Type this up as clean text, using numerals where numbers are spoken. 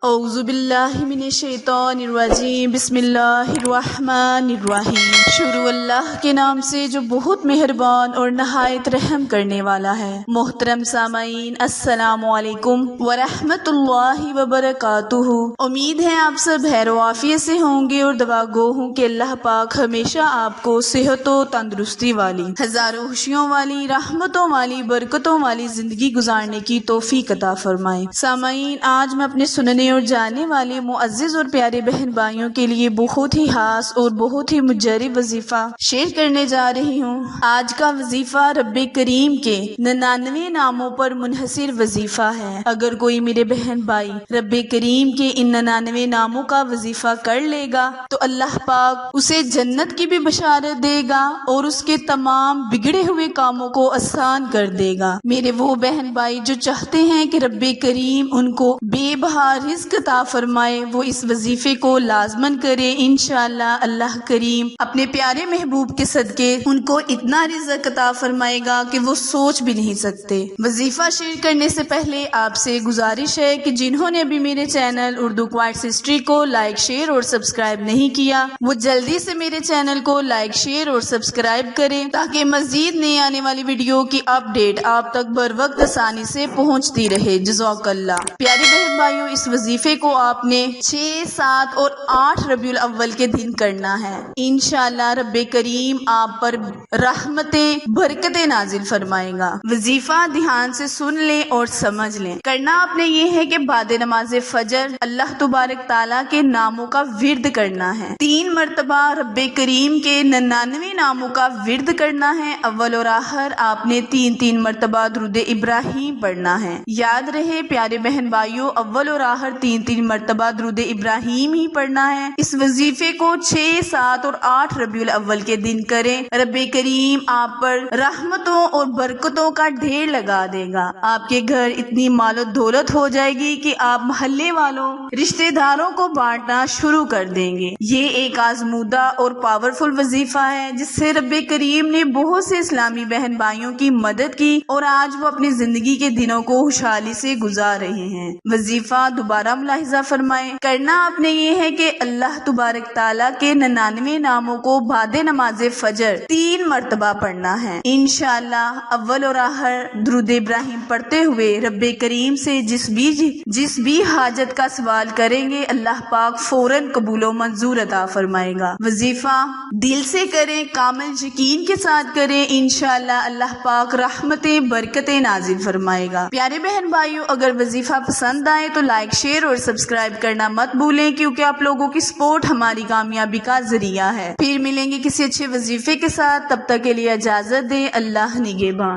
اعوذ باللہ من الشیطان الرجیم، بسم اللہ الرحمن الرحیم۔ شروع اللہ کے نام سے جو بہت مہربان اور نہایت رحم کرنے والا ہے۔ محترم سامعین، السلام علیکم ورحمۃ اللہ وبرکاتہ۔ امید ہے آپ سب خیر و عافیت سے ہوں گے اور دعا گو ہوں کہ اللہ پاک ہمیشہ آپ کو صحت و تندرستی والی، ہزاروں خوشیوں والی، رحمتوں والی، برکتوں والی زندگی گزارنے کی توفیق عطا فرمائے۔ سامعین، آج میں اپنے سننے اور جاننے والے معزز اور پیارے بہن بھائیوں کے لیے بہت ہی خاص اور بہت ہی مجرب وظیفہ شیئر کرنے جا رہی ہوں۔ آج کا وظیفہ رب کریم کے 99 ناموں پر منحصر وظیفہ ہے۔ اگر کوئی میرے بہن بھائی رب کریم کے ان 99 ناموں کا وظیفہ کر لے گا تو اللہ پاک اسے جنت کی بھی بشارت دے گا اور اس کے تمام بگڑے ہوئے کاموں کو آسان کر دے گا۔ میرے وہ بہن بھائی جو چاہتے ہیں کہ رب کریم ان کو بے بہا رزق عطا فرمائے، وہ اس وظیفے کو لازمن کرے۔ انشاءاللہ اللہ کریم اپنے پیارے محبوب کے صدقے ان کو اتنا رزق عطا فرمائے گا کہ وہ سوچ بھی نہیں سکتے۔ وظیفہ شیئر کرنے سے پہلے آپ سے گزارش ہے کہ جنہوں نے ابھی میرے چینل اردو کوائٹس ہسٹری کو لائک، شیئر اور سبسکرائب نہیں کیا، وہ جلدی سے میرے چینل کو لائک، شیئر اور سبسکرائب کریں تاکہ مزید نئی آنے والی ویڈیو کی اپڈیٹ آپ تک بر وقت آسانی سے پہنچتی رہے۔ جزاک اللہ۔ پیارے بہن بھائیوں، اس وظیفے کو آپ نے 6، 7 اور 8 ربیع الاول کے دن کرنا ہے۔ انشاءاللہ رب کریم آپ پر رحمتیں، برکتیں نازل فرمائے گا۔ وظیفہ دھیان سے سن لیں اور سمجھ لیں۔ کرنا آپ نے یہ ہے کہ بعد نماز فجر اللہ تبارک تعالیٰ کے ناموں کا ورد کرنا ہے۔ 3 مرتبہ رب کریم کے 99 ناموں کا ورد کرنا ہے۔ اول اور آخر آپ نے 3 مرتبہ درود ابراہیم پڑھنا ہے۔ یاد رہے پیارے بہن بھائیوں، اول اور آخر 3 مرتبہ درود ابراہیم ہی پڑھنا ہے۔ اس وظیفے کو 6، 7 اور 8 ربیع الاول کے دن کریں۔ رب کریم آپ پر رحمتوں اور برکتوں کا ڈھیر لگا دے گا۔ آپ کے گھر اتنی مال و دولت ہو جائے گی کہ آپ محلے والوں، رشتہ داروں کو بانٹنا شروع کر دیں گے۔ یہ ایک آزمودہ اور پاورفل وظیفہ ہے جس سے رب کریم نے بہت سے اسلامی بہن بھائیوں کی مدد کی اور آج وہ اپنی زندگی کے دنوں کو خوشحالی سے گزار رہے ہیں۔ وظیفہ دوبارہ ملاحظہ فرمائیں۔ کرنا آپ نے یہ ہے کہ اللہ تبارک تعالیٰ کے 99 ناموں کو بعد نماز فجر 3 مرتبہ پڑھنا ہے۔ انشاءاللہ اول اور آخر درود ابراہیم پڑھتے ہوئے رب کریم سے جس بھی حاجت کا سوال کریں گے اللہ پاک فوراً قبول و منظور عطا فرمائے گا۔ وظیفہ دل سے کریں، کامل یقین کے ساتھ کریں، انشاءاللہ اللہ پاک رحمتیں، برکتیں نازل فرمائے گا۔ پیارے بہن بھائیوں، اگر وظیفہ پسند آئے تو لائک، شیئر اور سبسکرائب کرنا مت بھولیں، کیونکہ آپ لوگوں کی سپورٹ ہماری کامیابی کا ذریعہ ہے۔ پھر ملیں گے کسی اچھے وظیفے کے ساتھ، تب تک کے لیے اجازت دیں۔ اللہ نگہبان۔